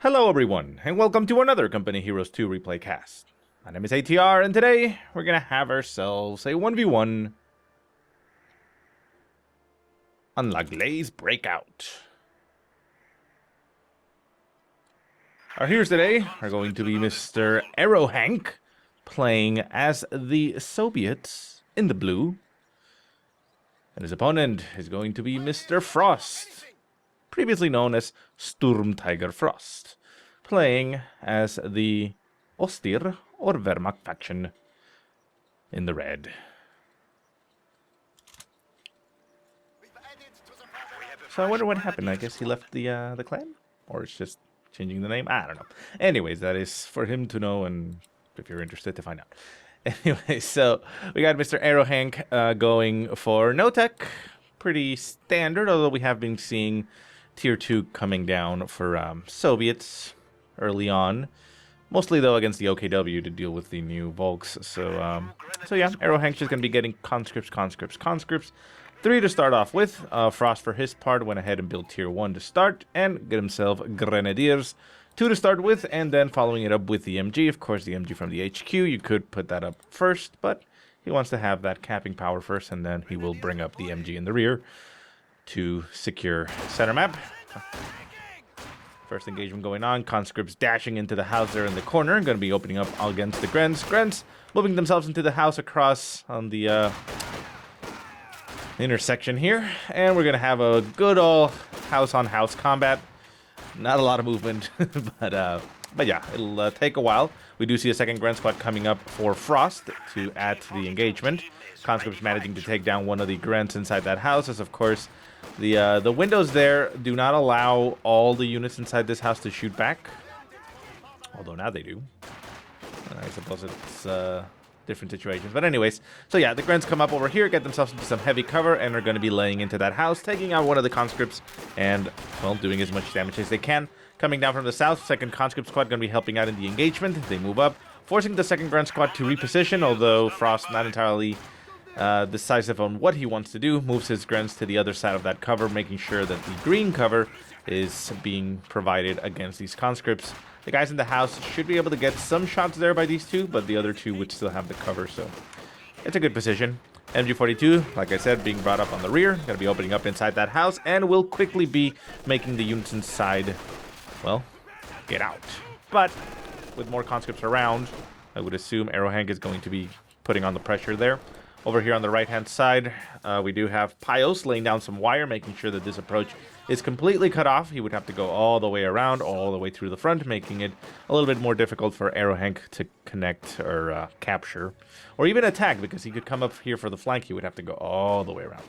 Hello everyone, and welcome to another Company Heroes 2 replay cast. My name is ATR, and today we're gonna have ourselves a 1v1 on La Gleize Breakout. Our heroes today are going to be Mr. Aerohank, playing as the Soviets in the blue. And his opponent is going to be Mr. Frost, previously known as Sturm Tiger Frost, playing as the Ostir or Wehrmacht faction in the red. So I wonder what happened. I guess he left the clan, or it's just changing the name. I don't know. Anyways, that is for him to know, and if you're interested to find out. Anyway, so we got Mr. Aerohank going for no tech, pretty standard. Although we have been seeing Tier 2 coming down for Soviets early on. Mostly, though, against the OKW to deal with the new Volks. So yeah, Aerohank's just going to be getting conscripts. 3 to start off with. Frost, for his part, went ahead and built Tier 1 to start and get himself Grenadiers. 2 to start with, and then following it up with the MG. Of course, the MG from the HQ, you could put that up first, but he wants to have that capping power first, and then he will bring up the MG in the rear to secure center map. First engagement going on. Conscripts dashing into the house there in the corner. Going to be opening up against the Grens. Grens moving themselves into the house across on the intersection here. And we're going to have a good old house-on-house combat. Not a lot of movement, but yeah, it'll take a while. We do see a second Gren squad coming up for Frost to add to the engagement. Conscripts managing to take down one of the Grens inside that house, as of course the windows there do not allow all the units inside this house to shoot back. Although now they do. I suppose it's different situations. But anyways, so yeah, the Grens come up over here, get themselves into some heavy cover, and are going to be laying into that house, taking out one of the conscripts, and, well, doing as much damage as they can. Coming down from the south, second conscript squad going to be helping out in the engagement. They move up, forcing the second Gren squad to reposition, although Frost not entirely decisive on what he wants to do. Moves his Grens to the other side of that cover, making sure that the green cover is being provided against these conscripts. The guys in the house should be able to get some shots there by these two, but the other two would still have the cover, so it's a good position. MG42, like I said, being brought up on the rear, going to be opening up inside that house, and will quickly be making the units inside, well, get out. But with more conscripts around, I would assume Aerohank is going to be putting on the pressure there. Over here on the right-hand side, we do have Pios laying down some wire, making sure that this approach is completely cut off. He would have to go all the way around, all the way through the front, making it a little bit more difficult for Aerohank to connect or capture, or even attack, because he could come up here for the flank. He would have to go all the way around.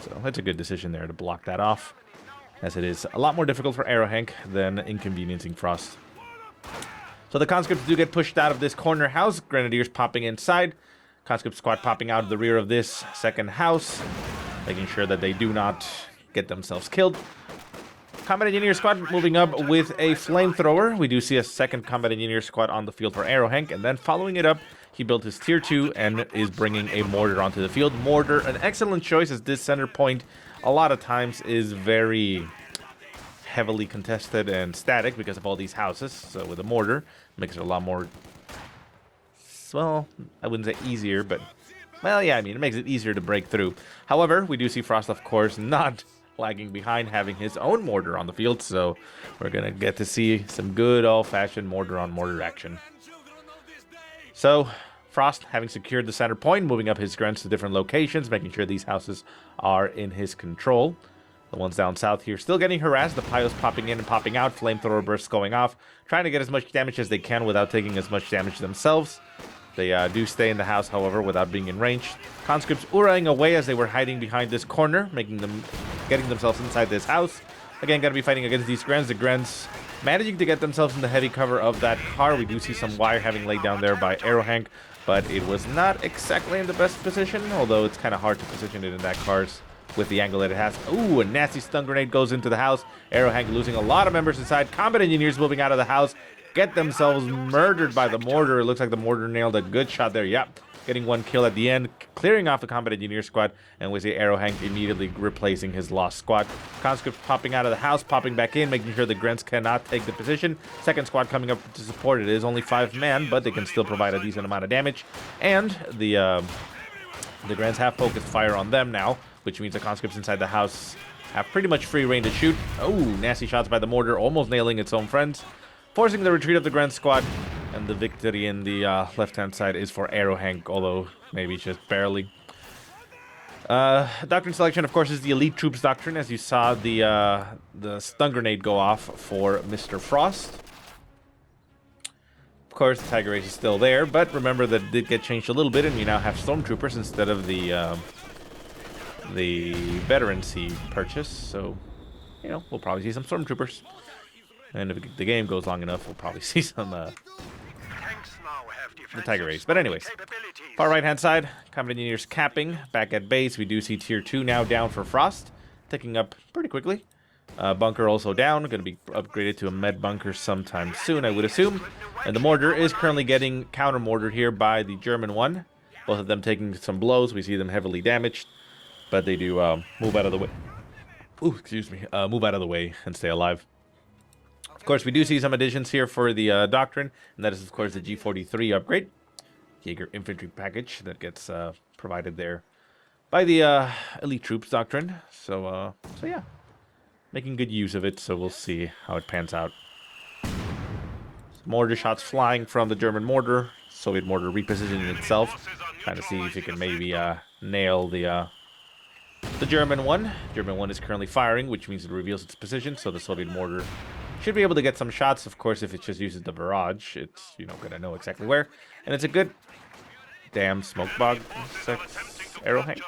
So that's a good decision there to block that off, as it is a lot more difficult for Aerohank than inconveniencing Frost. So the conscripts do get pushed out of this corner house. Grenadiers popping inside. Conscript squad popping out of the rear of this second house, making sure that they do not get themselves killed. Combat Engineer squad moving up with a flamethrower. We do see a second Combat Engineer squad on the field for Aerohank, and then following it up, he built his Tier 2 and is bringing a mortar onto the field. Mortar, an excellent choice, as this center point a lot of times is very heavily contested and static because of all these houses. So with a mortar, makes it a lot more, well, I wouldn't say easier, but, well, yeah, I mean, it makes it easier to break through. However, we do see Frost, of course, not lagging behind, having his own mortar on the field, so we're going to get to see some good old-fashioned mortar-on-mortar action. So, Frost, having secured the center point, moving up his Grens to different locations, making sure these houses are in his control. The ones down south here still getting harassed. The Pios popping in and popping out, flamethrower bursts going off, trying to get as much damage as they can without taking as much damage themselves. They do stay in the house, however, without being in range. Conscripts uraying away as they were hiding behind this corner, getting themselves inside this house. Again, going to be fighting against these Grens. The Grens managing to get themselves in the heavy cover of that car. We do see some wire having laid down there by Aerohank, but it was not exactly in the best position, although it's kind of hard to position it in that car's with the angle that it has. Ooh, a nasty stun grenade goes into the house. Aerohank losing a lot of members inside. Combat Engineers moving out of the house. Get themselves murdered by the mortar. It looks like the mortar nailed a good shot there. Yep. getting one kill at the end, clearing off the combat engineer squad, and we see Aerohank immediately replacing his lost squad. Conscripts popping out of the house, popping back in, making sure the Grents cannot take the position. Second squad coming up to support. It is only 5 men, but they can still provide a decent amount of damage. And the Grants have focused fire on them now, which means the conscripts inside the house have pretty much free reign to shoot. Oh, nasty shots by the mortar, almost nailing its own friends, forcing the retreat of the Grand Squad. And the victory in the left-hand side is for Aerohank, although maybe just barely. Doctrine selection, of course, is the elite troops doctrine, as you saw the stun grenade go off for Mr. Frost. Of course, the Tiger Race is still there, but remember that it did get changed a little bit, and you now have stormtroopers instead of the veterancy purchase. So, you know, we'll probably see some stormtroopers, and if the game goes long enough, we'll probably see some the Tiger Race. But anyways, far right-hand side, combat engineers capping back at base. We do see tier 2 now down for Frost, ticking up pretty quickly. Bunker also down, going to be upgraded to a med bunker sometime soon, I would assume. And the mortar is currently getting counter-mortared here by the German one. Both of them taking some blows. We see them heavily damaged, but they do move out of the way. Ooh, excuse me. Move out of the way and stay alive. Of course, we do see some additions here for the Doctrine, and that is, of course, the G43 upgrade. Jaeger infantry package that gets provided there by the elite troops Doctrine. So yeah. Making good use of it, so we'll see how it pans out. Mortar shots flying from the German mortar. Soviet mortar repositioning itself. Trying to see if it can maybe nail the German one. German one is currently firing, which means it reveals its position, so the Soviet mortar should be able to get some shots. Of course, if it just uses the barrage, it's, you know, gonna know exactly where. And it's a good damn smoke bog Aerohank.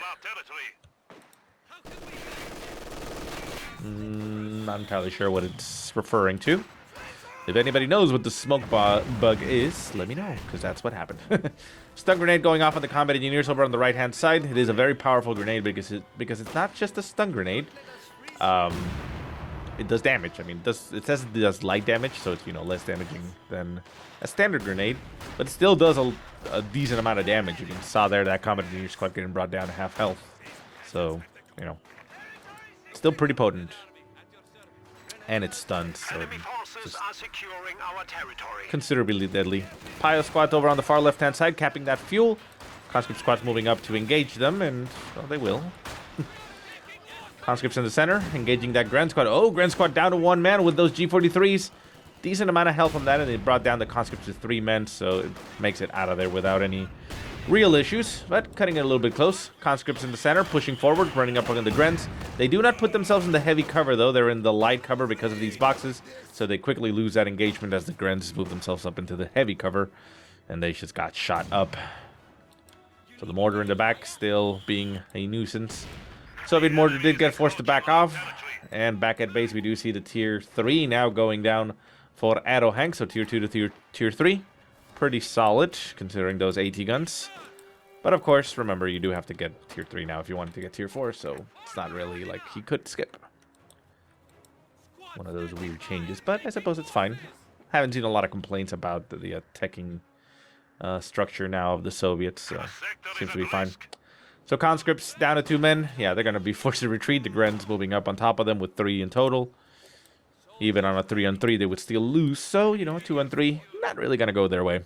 Not entirely sure what it's referring to. If anybody knows what the smoke bug is, let me know, because that's what happened. Stun grenade going off on the combat engineers over on the right-hand side. It is a very powerful grenade because it's not just a stun grenade. It does damage. I mean, it says it does light damage, so it's, you know, less damaging than a standard grenade, but it still does a decent amount of damage. You saw there that combat engineer squad getting brought down to half health. So, you know, still pretty potent. And it's stunned, so just considerably deadly. Pio squad over on the far left-hand side, capping that fuel. Conscript squad's moving up to engage them, and, well, they will. Conscripts in the center, engaging that Grand Squad. Oh, Grand Squad down to 1 man with those G43s. Decent amount of health from that, and it brought down the Conscripts to 3 men, so it makes it out of there without any real issues, but cutting it a little bit close. Conscripts in the center, pushing forward, running up on the Grens. They do not put themselves in the heavy cover, though. They're in the light cover because of these boxes, so they quickly lose that engagement as the Grens move themselves up into the heavy cover, and they just got shot up. So the mortar in the back still being a nuisance. Soviet mortar did get forced to back off, and back at base we do see the tier 3 now going down for Aerohank, so tier 2 to tier 3. Pretty solid, considering those AT guns. But of course, remember, you do have to get tier 3 now if you wanted to get tier 4, so it's not really like he could skip. One of those weird changes, but I suppose it's fine. Haven't seen a lot of complaints about the attacking structure now of the Soviets, so seems to be fine. So conscripts down to 2 men. Yeah, they're going to be forced to retreat. The Grens moving up on top of them with 3 in total. Even on a 3-on-3, they would still lose. So, you know, 2-on-3, not really going to go their way.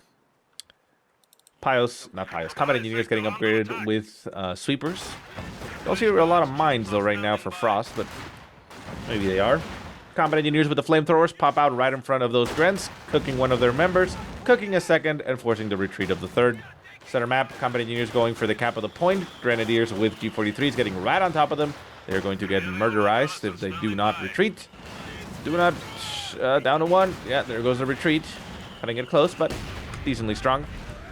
Combat engineers getting upgraded with sweepers. Don't see a lot of mines, though, right now for Frost, but maybe they are. Combat engineers with the flamethrowers pop out right in front of those Grens, cooking one of their members, cooking a second, and forcing the retreat of the third. Center map, combat engineers going for the cap of the point. Grenadiers with G43s getting right on top of them. They're going to get murderized if they do not retreat. Down to 1. Yeah, there goes the retreat. Cutting it close, but decently strong.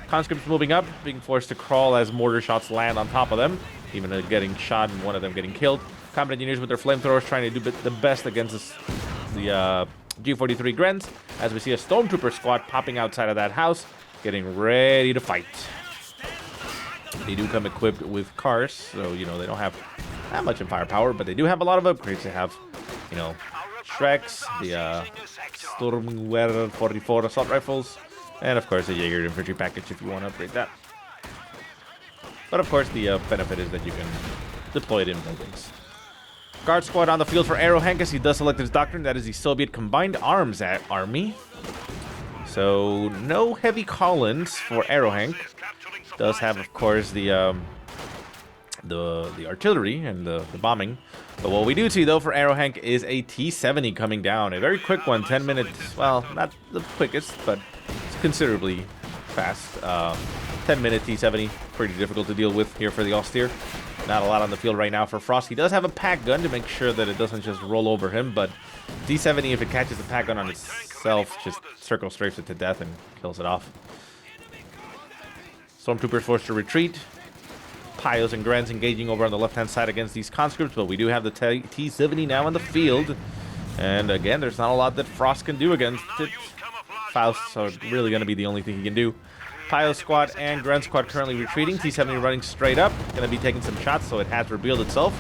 Conscripts moving up, being forced to crawl as mortar shots land on top of them. Even getting shot and one of them getting killed. Combat engineers with their flamethrowers trying to do the best against the G43 Grens. As we see a stormtrooper squad popping outside of that house, getting ready to fight. They do come equipped with cars, so, you know, they don't have that much in firepower, but they do have a lot of upgrades. They have, you know, Shreks, the Sturmgewehr 44 assault rifles, and of course the Jaeger infantry package if you want to upgrade that. But of course, the benefit is that you can deploy it in buildings. Guard squad on the field for Aerohank as he does select his Doctrine. That is the Soviet Combined Arms Army. So no heavy call-ins for Aerohank. Does have, of course, the artillery and the bombing. But what we do see, though, for Aerohank is a T-70 coming down. A very quick one, 10 minutes. Well, not the quickest, but it's considerably fast. 10-minute T-70, pretty difficult to deal with here for the austere. Not a lot on the field right now for Frost. He does have a pack gun to make sure that it doesn't just roll over him, but T-70, if it catches the pack gun on itself, just circle strafes it to death and kills it off. Stormtroopers forced to retreat. Pios and Grens engaging over on the left-hand side against these conscripts, but we do have the T-70 now on the field. And again, there's not a lot that Frost can do against it. Fausts are really going to be the only thing he can do. Pio squad and Gren squad currently retreating. T-70 running straight up. Going to be taking some shots, so it has revealed itself.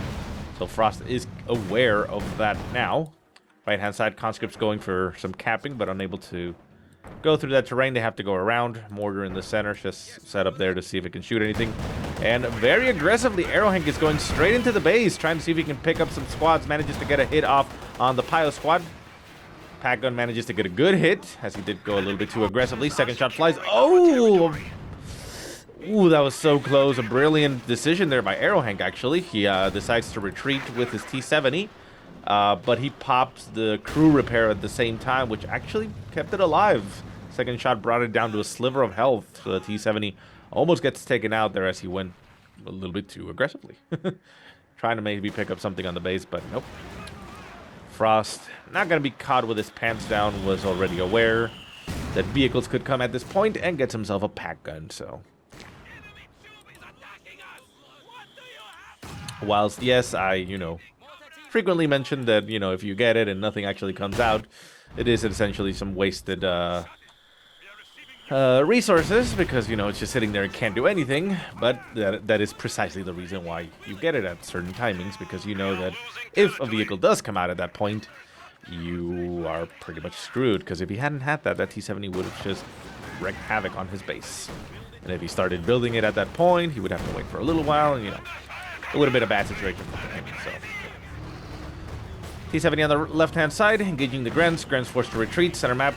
So Frost is aware of that now. Right-hand side, conscripts going for some capping, but unable to go through that terrain. They have to go around. Mortar in the center, just set up there to see if it can shoot anything. And very aggressively, Aerohank is going straight into the base, trying to see if he can pick up some squads. Manages to get a hit off on the Pio squad. Pack gun manages to get a good hit, as he did go a little bit too aggressively. Second shot flies. Oh! Ooh, that was so close. A brilliant decision there by Aerohank, actually. He decides to retreat with his T-70, but he pops the crew repair at the same time, which actually kept it alive. Second shot brought it down to a sliver of health. So the T-70 almost gets taken out there as he went a little bit too aggressively. Trying to maybe pick up something on the base, but nope. Frost, not going to be caught with his pants down, was already aware that vehicles could come at this point and gets himself a pack gun, so. Whilst, yes, I, frequently mention that, if you get it and nothing actually comes out, it is essentially some wasted resources because, it's just sitting there and can't do anything. But that is precisely the reason why you get it at certain timings, because you know that if a vehicle does come out at that point, you are pretty much screwed. Because if he hadn't had that, that T-70 would have just wreaked havoc on his base. And if he started building it at that point, he would have to wait for a little while, and, it would have been a bad situation for him, so. T-70 on the left-hand side, engaging the Grens. Grens forced to retreat. Center map,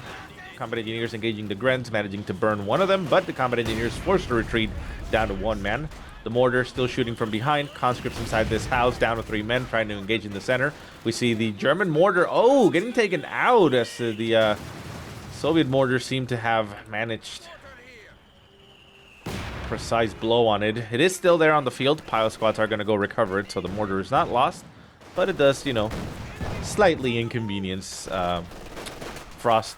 combat engineers engaging the Grens, managing to burn one of them, but the combat engineers forced to retreat down to one man. The mortar still shooting from behind. Conscripts inside this house, down to 3 men, trying to engage in the center. We see the German mortar, getting taken out as the Soviet mortar seemed to have managed precise blow on it. It is still there on the field. Pile squads are going to go recover it, so the mortar is not lost, but it does, slightly inconvenience Frost.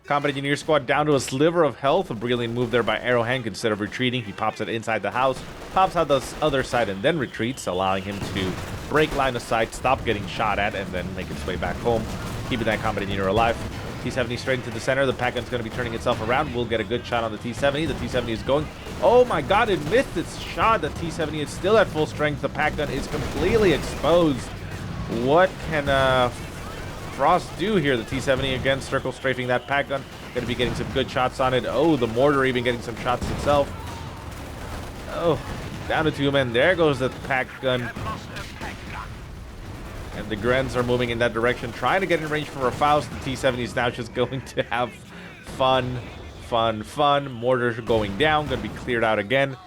Combat engineer squad down to a sliver of health. A brilliant move there by Aerohank. Instead of retreating, he pops it inside the house, pops out the other side, and then retreats, allowing him to break line of sight, stop getting shot at, and then make its way back home, keeping that combat engineer alive. T-70 straight into the center. The pack gun's going to be turning itself around. We'll get a good shot on the T-70. The T-70 is going. Oh my god, it missed its shot. The T-70 is still at full strength. The pack gun is completely exposed. What can Frost do here? The T-70 again, circle strafing that pack gun. Going to be getting some good shots on it. Oh, the mortar even getting some shots itself. Oh, down to 2 men. There goes the pack gun. And the Grens are moving in that direction, trying to get in range for a Faust. The T-70 is now just going to have fun. Mortars going down, going to be cleared out again.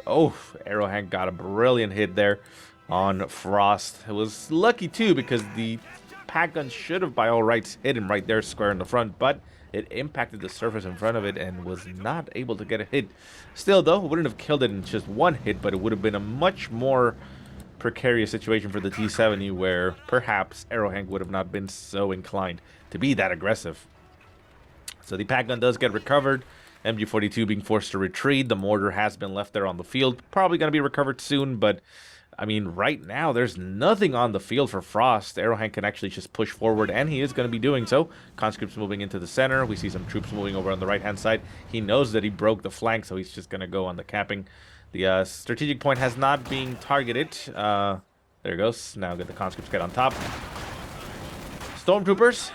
Oh, Aerohank got a brilliant hit there on Frost. It was lucky, too, because the pack gun should have, by all rights, hit him right there square in the front, but it impacted the surface in front of it and was not able to get a hit. Still, though, it wouldn't have killed it in just one hit, but it would have been a much more precarious situation for the T-70 where perhaps Aerohank would have not been so inclined to be that aggressive. So the pack gun does get recovered. MG-42 being forced to retreat. The mortar has been left there on the field. Probably going to be recovered soon, but I mean, right now, there's nothing on the field for Frost. Aerohank can actually just push forward, and he is going to be doing so. Conscripts moving into the center. We see some troops moving over on the right-hand side. He knows that he broke the flank, so he's just going to go on the capping. The strategic point has not been targeted. There it goes. Now get the conscripts get on top. Stormtroopers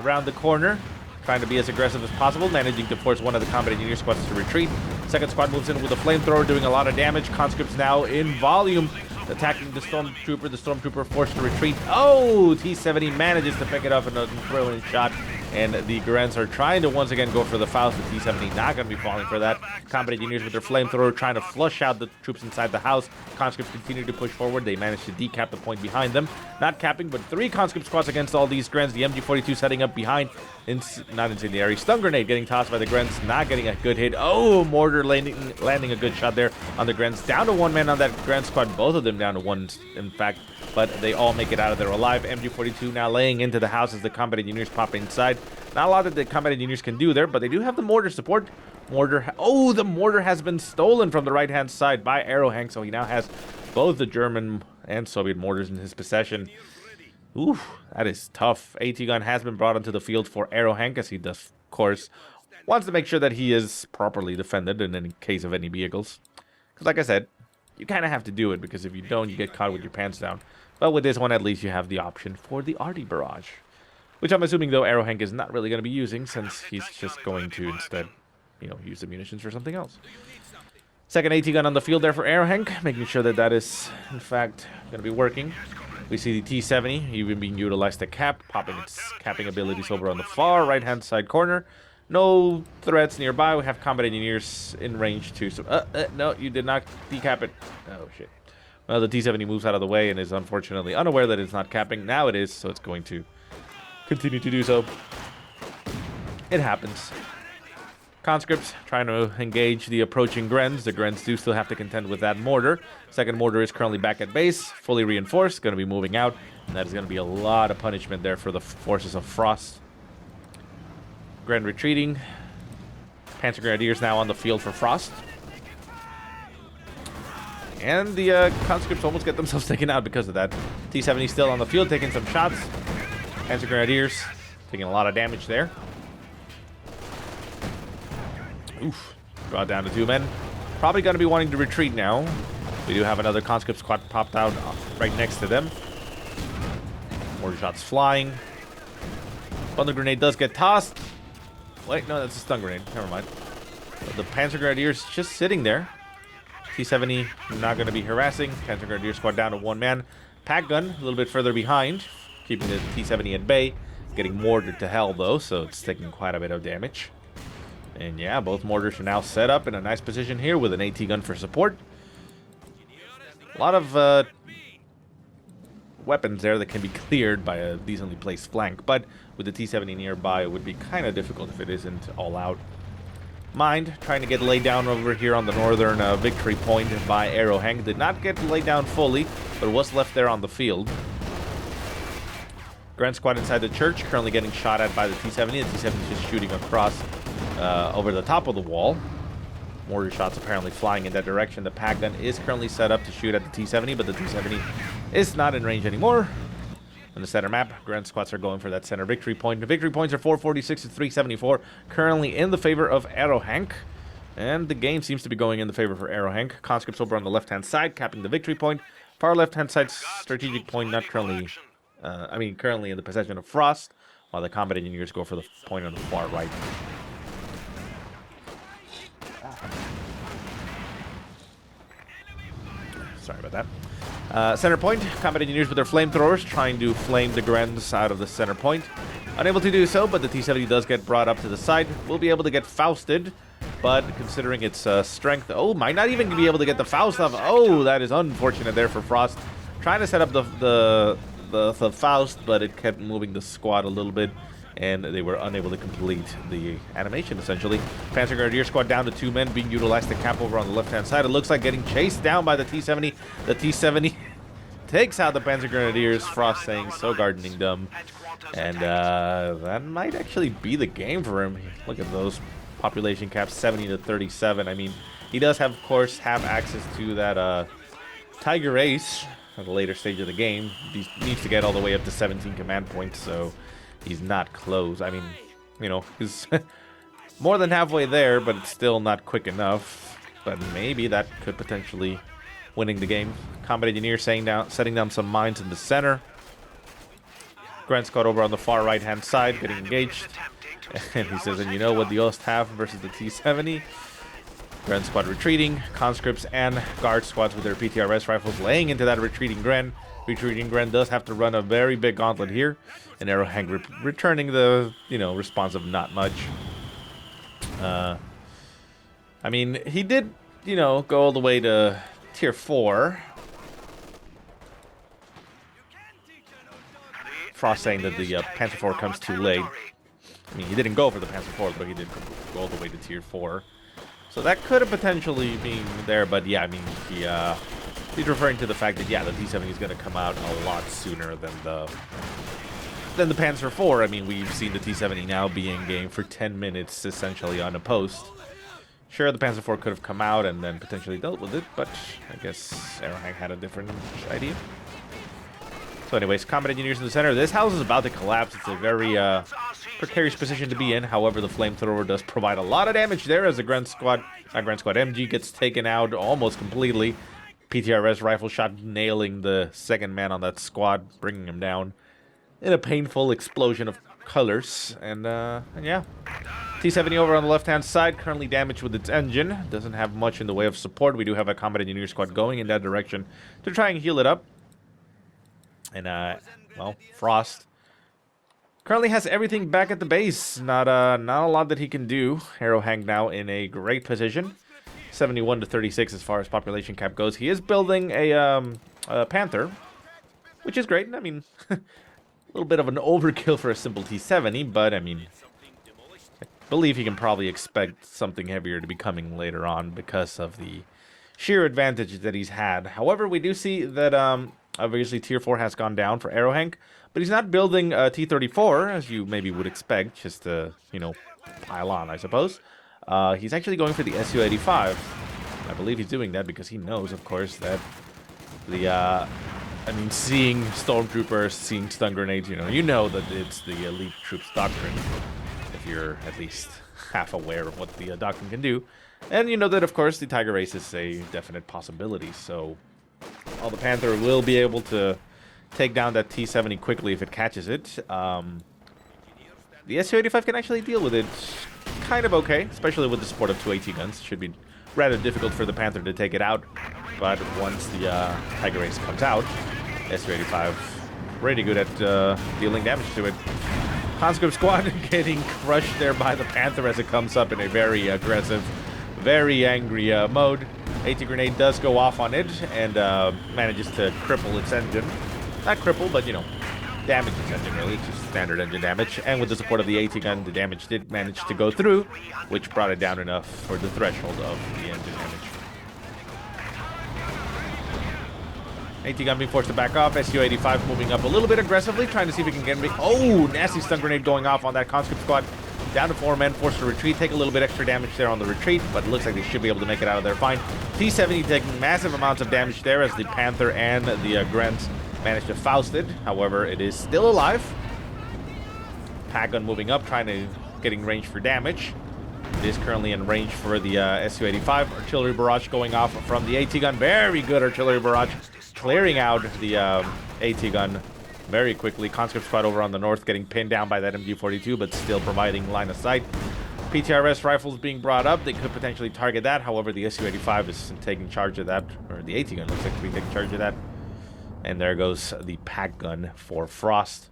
around the corner, trying to be as aggressive as possible, managing to force one of the combat engineer squads to retreat. Second squad moves in with a flamethrower, doing a lot of damage. Conscripts now in volume, attacking the Stormtrooper. The Stormtrooper forced to retreat. Oh, T-70 manages to pick it up in a brilliant shot. And the Grens are trying to once again go for the Faust. The T-70 not going to be falling for that. Combat Engineers with their flamethrower trying to flush out the troops inside the house. Conscripts continue to push forward. They manage to decap the point behind them. Not capping, but 3 conscript squads against all these Grens. The MG42 setting up behind. Not incendiary. Stun grenade getting tossed by the Grens. Not getting a good hit. Oh, mortar landing a good shot there on the Grens. Down to 1 man on that Gren squad. Both of them down to 1, in fact. But they all make it out of there alive. MG42 now laying into the house as the combat engineers pop inside. Not a lot that the combat engineers can do there, but they do have the mortar support. Oh, the mortar has been stolen from the right-hand side by Aerohank, so he now has both the German and Soviet mortars in his possession. Ooh, that is tough. AT gun has been brought onto the field for Aerohank, as he does, of course, wants to make sure that he is properly defended in case of any vehicles. Because like I said, you kind of have to do it, because if you don't, you get caught with your pants down. But with this one, at least you have the option for the arty barrage. Which I'm assuming, though, Aerohank is not really going to be using, since he's just going to instead, you know, use the munitions for something else. Second AT gun on the field there for Aerohank, making sure that that is, in fact, going to be working. We see the T-70 even being utilized to cap, popping its capping abilities over on the far right-hand side corner. No threats nearby. We have combat engineers in range too. So, no, you did not decap it. Oh, shit. Well, the T-70 moves out of the way and is unfortunately unaware that it's not capping. Now it is, so it's going to continue to do so. It happens. Conscripts trying to engage the approaching Grens. The Grens do still have to contend with that mortar. Second mortar is currently back at base, fully reinforced, going to be moving out. And that is going to be a lot of punishment there for the forces of Frost. Gren retreating. Panzer Grenadiers now on the field for Frost. And the conscripts almost get themselves taken out because of that. T-70 still on the field, taking some shots. Panzer Grenadiers taking a lot of damage there. Oof. Draw down to 2 men. Probably going to be wanting to retreat now. We do have another conscript squad popped out right next to them. Mortar shots flying. Bundle grenade does get tossed. Wait, no, that's a stun grenade. Never mind. But the Panzer Grenadiers just sitting there. T-70 not going to be harassing. Panzer Grenadier squad down to 1 man. Pack gun a little bit further behind, keeping the T-70 at bay. Getting mortared to hell, though, so it's taking quite a bit of damage. And yeah, both mortars are now set up in a nice position here with an AT gun for support. A lot of weapons there that can be cleared by a decently placed flank, but with the T-70 nearby, it would be kind of difficult if it isn't all out. Mind trying to get laid down over here on the northern victory point by Aerohank. Did not get laid down fully, but was left there on the field. Grand squad inside the church, currently getting shot at by the T-70. The T-70 is just shooting across over the top of the wall. Mortar shots apparently flying in that direction. The pack gun is currently set up to shoot at the T-70, but the T-70 is not in range anymore. On the center map, Grand squads are going for that center victory point. The victory points are 446 to 374, currently in the favor of Aerohank. And the game seems to be going in the favor for Aerohank. Conscripts over on the left-hand side, capping the victory point. Far left-hand side strategic point, not currently, currently in the possession of Frost, while the combat engineers go for the point on the far right. Sorry about that. Center point, combat engineers with their flamethrowers trying to flame the Grens out of the center point. Unable to do so, but the T-70 does get brought up to the side. Will be able to get Fausted, but considering its strength, oh, might not even be able to get the Faust off. Oh, that is unfortunate there for Frost. Trying to set up the Faust, but it kept moving the squad a little bit, and they were unable to complete the animation, essentially. Panzer Grenadier squad down to 2 men, being utilized to cap over on the left-hand side. It looks like getting chased down by the T-70. The T-70 takes out the Panzer Grenadiers. Frost saying, so gardening dumb. And that might actually be the game for him. Look at those population caps, 70 to 37. I mean, he does, have, of course, have access to that Tiger Ace at a later stage of the game. He needs to get all the way up to 17 command points, so he's not close. I mean, you know, he's more than halfway there, but it's still not quick enough. But maybe that could potentially winning the game. Combat engineer setting down some mines in the center. Grand squad over on the far right-hand side, getting engaged. And he says, and you know what the Ost have versus the T-70? Gren squad retreating, conscripts and guard squads with their PTRS rifles laying into that retreating Gren. Retreating Gren does have to run a very big gauntlet here, and Aerohank returning the, response of not much. I mean, he did, go all the way to tier 4. Frost saying that the Panzer 4 comes too late. I mean, he didn't go for the Panzer 4, but he did go all the way to tier 4. So that could have potentially been there, but yeah, I mean, he's referring to the fact that, yeah, the T-70 is going to come out a lot sooner than the Panzer 4. I mean, we've seen the T-70 now be in game for 10 minutes, essentially unopposed. Sure, the Panzer 4 could have come out and then potentially dealt with it, but I guess Aerohank had a different idea. So anyways, combat engineers in the center. This house is about to collapse. It's a very precarious position to be in. However, the flamethrower does provide a lot of damage there as the MG gets taken out almost completely. PTRS rifle shot nailing the second man on that squad, bringing him down in a painful explosion of colors. And yeah, T-70 over on the left-hand side, currently damaged with its engine. Doesn't have much in the way of support. We do have a combat engineer squad going in that direction to try and heal it up. And, well, Frost currently has everything back at the base. Not a lot that he can do. Aerohank now in a great position. 71 to 36 as far as population cap goes. He is building a Panther, which is great. I mean, a little bit of an overkill for a simple T-70, but, I mean, I believe he can probably expect something heavier to be coming later on because of the sheer advantage that he's had. However, we do see that, obviously, Tier 4 has gone down for Aerohank, but he's not building a T-34, as you maybe would expect, just to, pile on, I suppose. He's actually going for the Su-85. I believe he's doing that because he knows, of course, that the, seeing stormtroopers, seeing stun grenades, you know that it's the elite troops doctrine, if you're at least half aware of what the doctrine can do. And you know that, of course, the Tiger Race is a definite possibility, so while the Panther will be able to take down that T-70 quickly if it catches it, the Su-85 can actually deal with it kind of okay, especially with the support of 2 AT guns. Should be rather difficult for the Panther to take it out, but once the Tiger Race comes out, Su-85 pretty good at dealing damage to it. Conscript squad getting crushed there by the Panther as it comes up in a very aggressive, very angry mode. AT grenade does go off on it and manages to cripple its engine. Not cripple, but, damage its engine, really. It's just standard engine damage. And with the support of the AT gun, the damage did manage to go through, which brought it down enough for the threshold of the engine damage. AT gun being forced to back off. Su-85 moving up a little bit aggressively, trying to see if he can get me. Oh, nasty stun grenade going off on that conscript squad. Down to 4 men, forced to retreat. Take a little bit extra damage there on the retreat, but it looks like they should be able to make it out of there fine. T-70 taking massive amounts of damage there as the Panther and the Grents managed to Faust it. However, it is still alive. Pack gun moving up, trying to getting range for damage. It is currently in range for the Su-85. Artillery barrage going off from the AT gun. Very good artillery barrage, clearing out the AT gun very quickly. Conscript squad over on the north getting pinned down by that MG42, but still providing line of sight. PTRS rifles being brought up. They could potentially target that. However, the Su-85 is taking charge of that, or the AT gun looks like to be taking charge of that. And there goes the pack gun for Frost.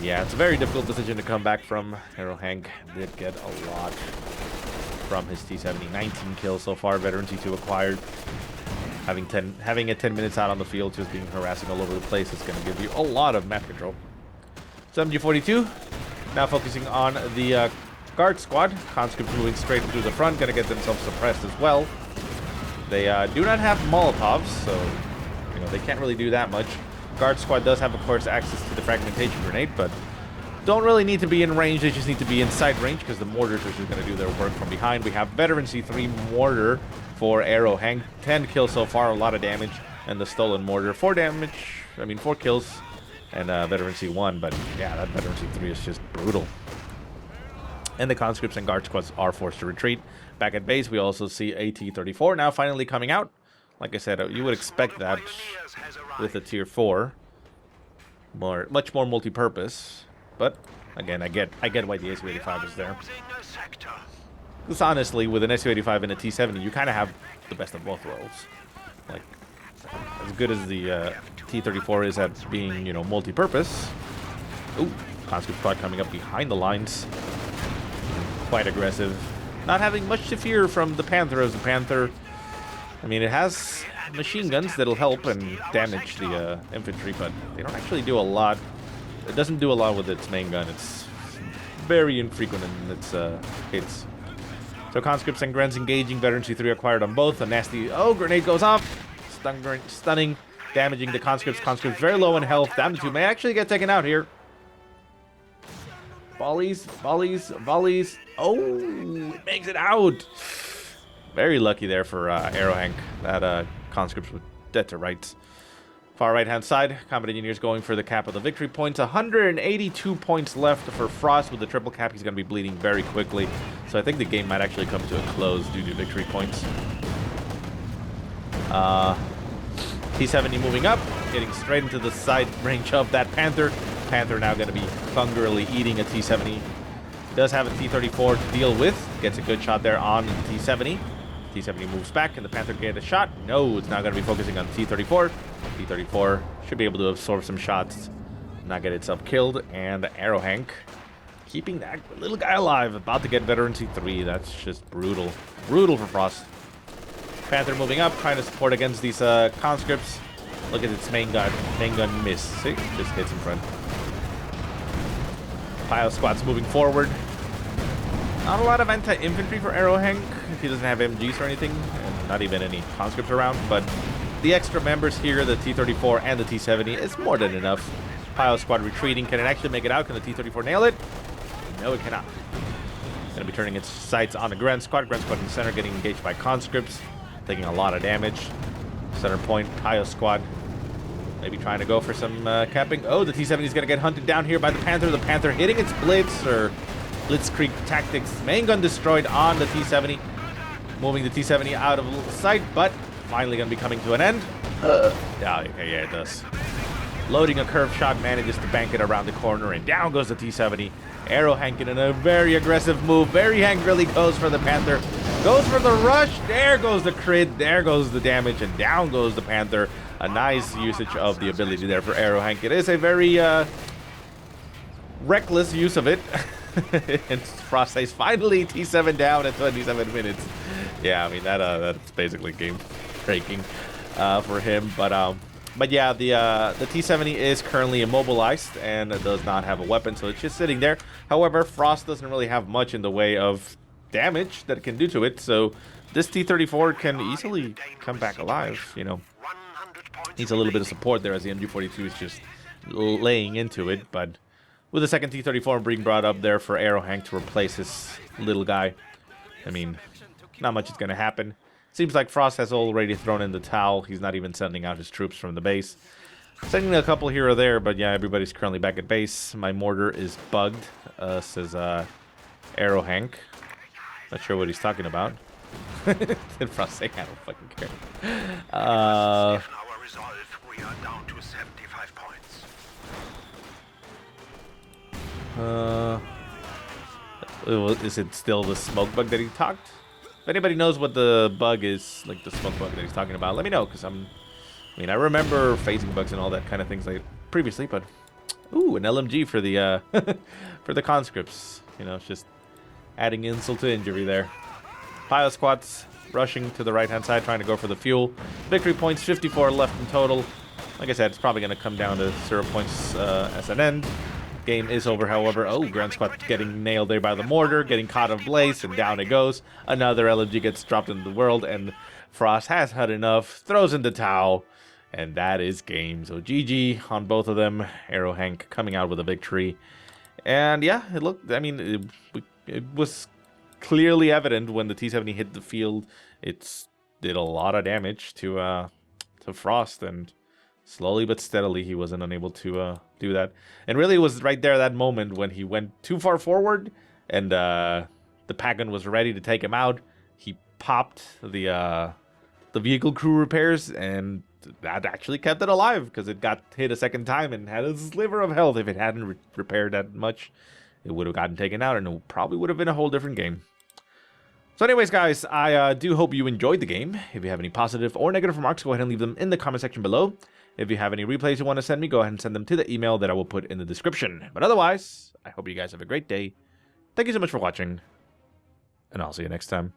Yeah, it's a very difficult decision to come back from. Aerohank did get a lot from his T-70. 19 kills so far, veteran T2 acquired. Having it 10 minutes out on the field, just being harassing all over the place, is going to give you a lot of map control. So MG42 now focusing on the guard squad. Conscripts moving straight through the front, going to get themselves suppressed as well. They do not have Molotovs, so they can't really do that much. Guard squad does have, of course, access to the fragmentation grenade, but don't really need to be in range. They just need to be inside range because the mortars are just going to do their work from behind. We have veteran C3 mortar for Aerohank. 10 kills so far, a lot of damage, and the stolen mortar 4 kills, and veteran C1. But yeah, that veteran C3 is just brutal. And the conscripts and guard squads are forced to retreat. Back at base, we also see AT-34 now finally coming out. Like I said, you would expect that with a tier 4, much more multi-purpose. But again, I get why the Su-85 is there. Because honestly, with an Su-85 and a T-70, you kind of have the best of both worlds. Like, as good as the T-34 is at being, you know, multi-purpose. Ooh, conscript squad coming up behind the lines. Quite aggressive. Not having much to fear from the Panther, as the Panther, I mean, it has machine guns that'll help and damage the infantry, but they don't actually do a lot. It doesn't do a lot with its main gun. It's very infrequent in its hits. So conscripts and Grens engaging. Veteran C3 acquired on both. A nasty, grenade goes off. Stunning, damaging the conscripts. Conscripts very low in health. Down to 2. May actually get taken out here. Volleys. Oh, it makes it out. Very lucky there for Aerohank. That conscripts were dead to rights. Far right-hand side, Combat Engineers going for the cap of the victory points. 182 points left for Frost with the triple cap. He's going to be bleeding very quickly. So I think the game might actually come to a close due to victory points. T-70 moving up, getting straight into the side range of that Panther. Panther now going to be hungrily eating a T-70. Does have a T-34 to deal with. Gets a good shot there on the T-70. T-70 moves back, and the Panther get a shot. No, it's not going to be focusing on T-34. T-34 should be able to absorb some shots, not get itself killed. And Aerohank keeping that little guy alive, about to get Veteran C3. That's just brutal. Brutal for Frost. Panther moving up, trying to support against these conscripts. Look at its main gun. Main gun miss. See? Just hits in front. Pile squad's moving forward. Not a lot of anti-infantry for Aerohank. He doesn't have MGs or anything, and not even any conscripts around, but the extra members here, the T-34 and the T-70, is more than enough. Pile squad retreating. Can it actually make it out? Can the T-34 nail it? No, it cannot. Gonna be turning its sights on the Grand Squad. Grand Squad in the center getting engaged by conscripts, taking a lot of damage. Center point, Pile squad maybe trying to go for some capping. Oh, the T-70 is gonna get hunted down here by the Panther. The Panther hitting its blitz, or blitzkrieg tactics. Main gun destroyed on the T-70. Moving the T-70 out of sight, but finally gonna be coming to an end. Yeah, it does. Loading a curved shot, manages to bank it around the corner, and down goes the T-70. Aerohank in a very aggressive move. Very angrily goes for the Panther. Goes for the rush. There goes the crit. There goes the damage, and down goes the Panther. A nice usage of the ability there for Aerohank. It is a very reckless use of it. And Frost says, finally, T7 down at 27 minutes. Yeah, I mean, that's basically game breaking for him. But yeah, the T-70 is currently immobilized and does not have a weapon, so it's just sitting there. However, Frost doesn't really have much in the way of damage that it can do to it, so this T-34 can easily come back alive, you know. Needs a little bit of support there as the MG-42 is just laying into it, but with the second T-34 being brought up there for Aerohank to replace his little guy, I mean, not much is going to happen. Seems like Frost has already thrown in the towel. He's not even sending out his troops from the base. Sending a couple here or there, but yeah, everybody's currently back at base. My mortar is bugged, says Aerohank. Not sure what he's talking about. Did Frost say, I don't fucking care. We are down to 75 points. Is it still the smoke bug that he talked? If anybody knows what the bug is, like the smoke bug that he's talking about, let me know, because I remember phasing bugs and all that kind of things like previously, but ooh, an LMG for the for the conscripts. You know, it's just adding insult to injury there. Pile squats rushing to the right-hand side, trying to go for the fuel. Victory points, 54 left in total. Like I said, it's probably going to come down to 0 points as an end. Game is over, however. Oh, Grand Squad getting nailed there by the mortar, getting caught in place, and down it goes. Another LMG gets dropped into the world, and Frost has had enough, throws in the towel, and that is game. So GG on both of them. Aerohank coming out with a victory. And yeah, it looked, I mean, it was clearly evident when the T-70 hit the field. It did a lot of damage to Frost, and slowly but steadily, he wasn't unable to do that. And really, it was right there, that moment, when he went too far forward, and the Pagan was ready to take him out. He popped the vehicle crew repairs, and that actually kept it alive, because it got hit a second time and had a sliver of health. If it hadn't repaired that much, it would have gotten taken out, and it probably would have been a whole different game. So anyways, guys, I do hope you enjoyed the game. If you have any positive or negative remarks, go ahead and leave them in the comment section below. If you have any replays you want to send me, go ahead and send them to the email that I will put in the description. But otherwise, I hope you guys have a great day. Thank you so much for watching, and I'll see you next time.